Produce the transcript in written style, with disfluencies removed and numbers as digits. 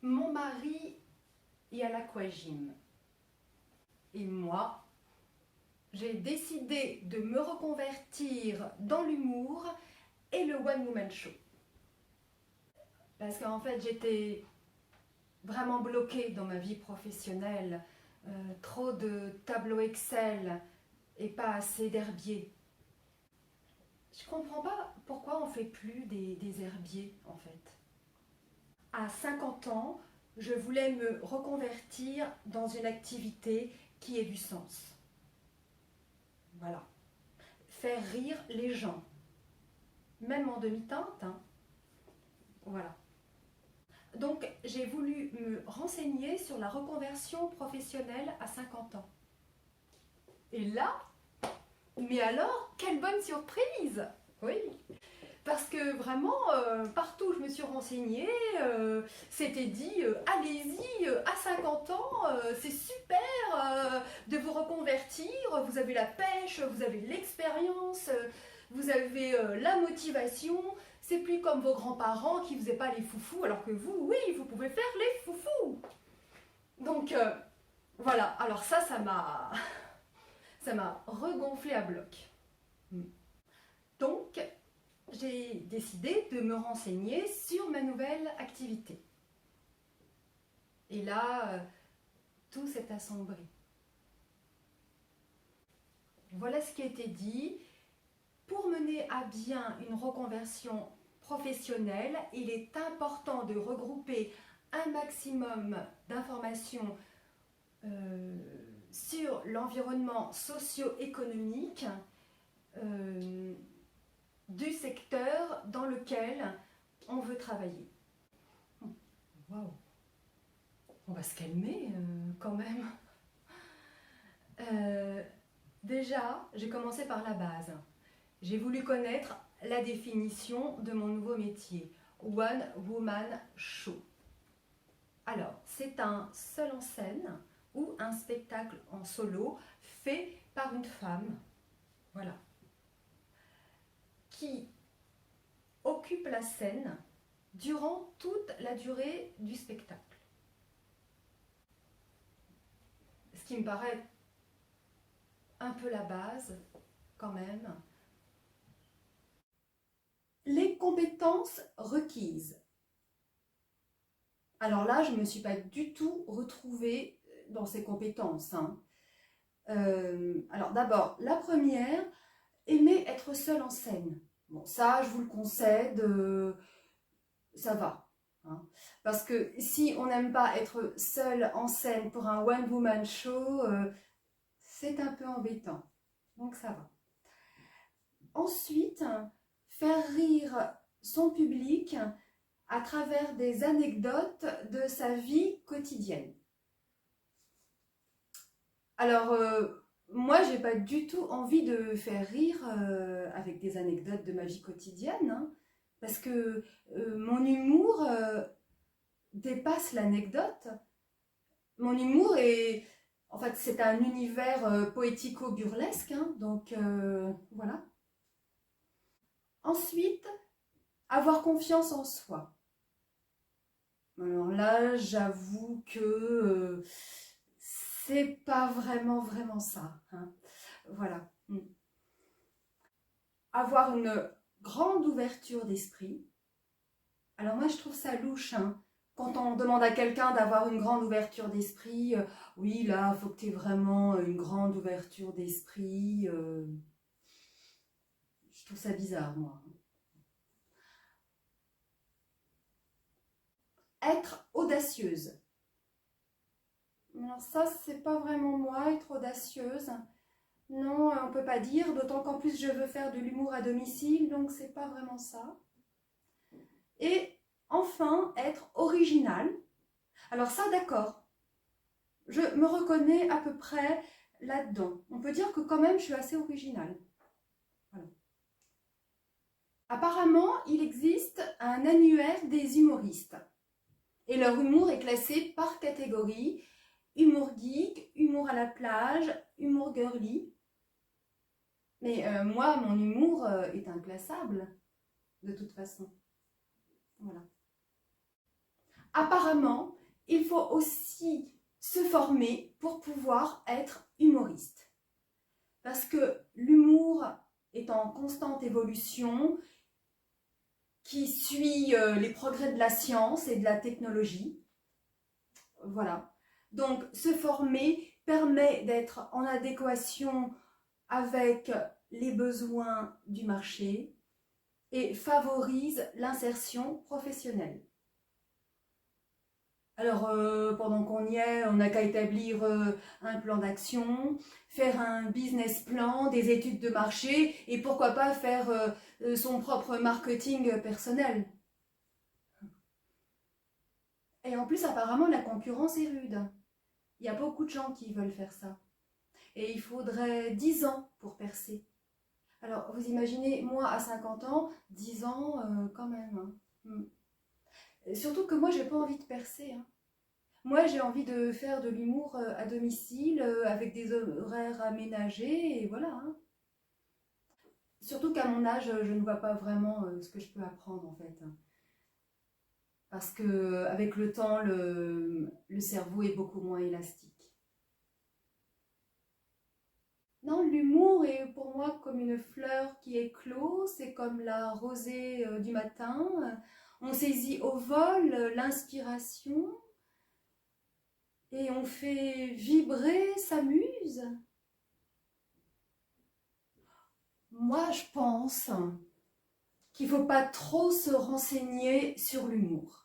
Mon mari est à l'aquagym. Et moi, j'ai décidé de me reconvertir dans l'humour et le one-woman show. Parce qu'en fait, j'étais vraiment bloquée dans ma vie professionnelle. Trop de tableaux Excel et pas assez d'herbiers. Je comprends pas pourquoi on fait plus des herbiers, en fait. À 50 ans, je voulais me reconvertir dans une activité qui ait du sens. Voilà. Faire rire les gens. Même en demi-teinte, hein. Voilà. Donc, j'ai voulu me renseigner sur la reconversion professionnelle à 50 ans. Et là, mais alors, quelle bonne surprise! Oui, parce que vraiment, partout où je me suis renseignée, c'était dit allez-y, à 50 ans, c'est super de vous reconvertir, vous avez la pêche, vous avez l'expérience, vous avez la motivation, c'est plus comme vos grands-parents qui ne faisaient pas les foufous, alors que vous, oui, vous pouvez faire les foufous. Donc, voilà, alors ça m'a ça m'a regonflé à bloc. Donc, j'ai décidé de me renseigner sur ma nouvelle activité. Et là, tout s'est assombri. Voilà ce qui a été dit. Pour mener à bien une reconversion professionnelle, il est important de regrouper un maximum d'informations sur l'environnement socio-économique du secteur dans lequel on veut travailler. Waouh! On va se calmer quand même. Déjà, j'ai commencé par la base. J'ai voulu connaître la définition de mon nouveau métier, One Woman Show. Alors, c'est un seul en scène ou un spectacle en solo fait par une femme, voilà, qui occupe la scène durant toute la durée du spectacle. Ce qui me paraît un peu la base, quand même. Les compétences requises. Alors là, je ne me suis pas du tout retrouvée dans ces compétences, hein. Alors d'abord, la première, aimer être seule en scène. Bon, ça, je vous le concède, ça va, hein. Parce que si on n'aime pas être seule en scène pour un one-woman show, c'est un peu embêtant. Donc ça va. Ensuite, faire rire son public à travers des anecdotes de sa vie quotidienne. Alors, moi, j'ai pas du tout envie de faire rire avec des anecdotes de ma vie quotidienne, hein, parce que mon humour dépasse l'anecdote. Mon humour est, en fait, c'est un univers poético-burlesque, hein, donc voilà. Ensuite, avoir confiance en soi. Alors là, j'avoue que c'est pas vraiment ça, hein. Voilà. Avoir une grande ouverture d'esprit. Alors moi, je trouve ça louche, hein. Quand on demande à quelqu'un d'avoir une grande ouverture d'esprit, oui, là, il faut que tu aies vraiment une grande ouverture d'esprit. Je trouve ça bizarre, moi. Être audacieuse. Alors ça, c'est pas vraiment moi, être audacieuse. Non, on peut pas dire, d'autant qu'en plus je veux faire de l'humour à domicile, donc c'est pas vraiment ça. Et enfin, être original. Alors ça, d'accord, je me reconnais à peu près là-dedans. On peut dire que quand même je suis assez originale. Voilà. Apparemment, il existe un annuaire des humoristes. Et leur humour est classé par catégorie. Humour geek, humour à la plage, humour girly. Mais moi, mon humour est inclassable, de toute façon. Voilà. Apparemment, il faut aussi se former pour pouvoir être humoriste. Parce que l'humour est en constante évolution, qui suit les progrès de la science et de la technologie. Voilà. Donc, se former permet d'être en adéquation avec les besoins du marché et favorise l'insertion professionnelle. Alors, pendant qu'on y est, on n'a qu'à établir un plan d'action, faire un business plan, des études de marché et pourquoi pas faire son propre marketing personnel. Et en plus, apparemment, la concurrence est rude. Il y a beaucoup de gens qui veulent faire ça. Et il faudrait 10 ans pour percer. Alors, vous imaginez, moi à 50 ans, 10 ans quand même. Hein. Surtout que moi, j'ai pas envie de percer. Hein. Moi, j'ai envie de faire de l'humour à domicile, avec des horaires aménagés, et voilà. Hein. Surtout qu'à mon âge, je ne vois pas vraiment ce que je peux apprendre en fait. Hein. Parce que avec le temps, le cerveau est beaucoup moins élastique. Non, l'humour est pour moi comme une fleur qui éclot, c'est comme la rosée du matin. On saisit au vol l'inspiration et on fait vibrer sa muse. Moi, je pense qu'il ne faut pas trop se renseigner sur l'humour.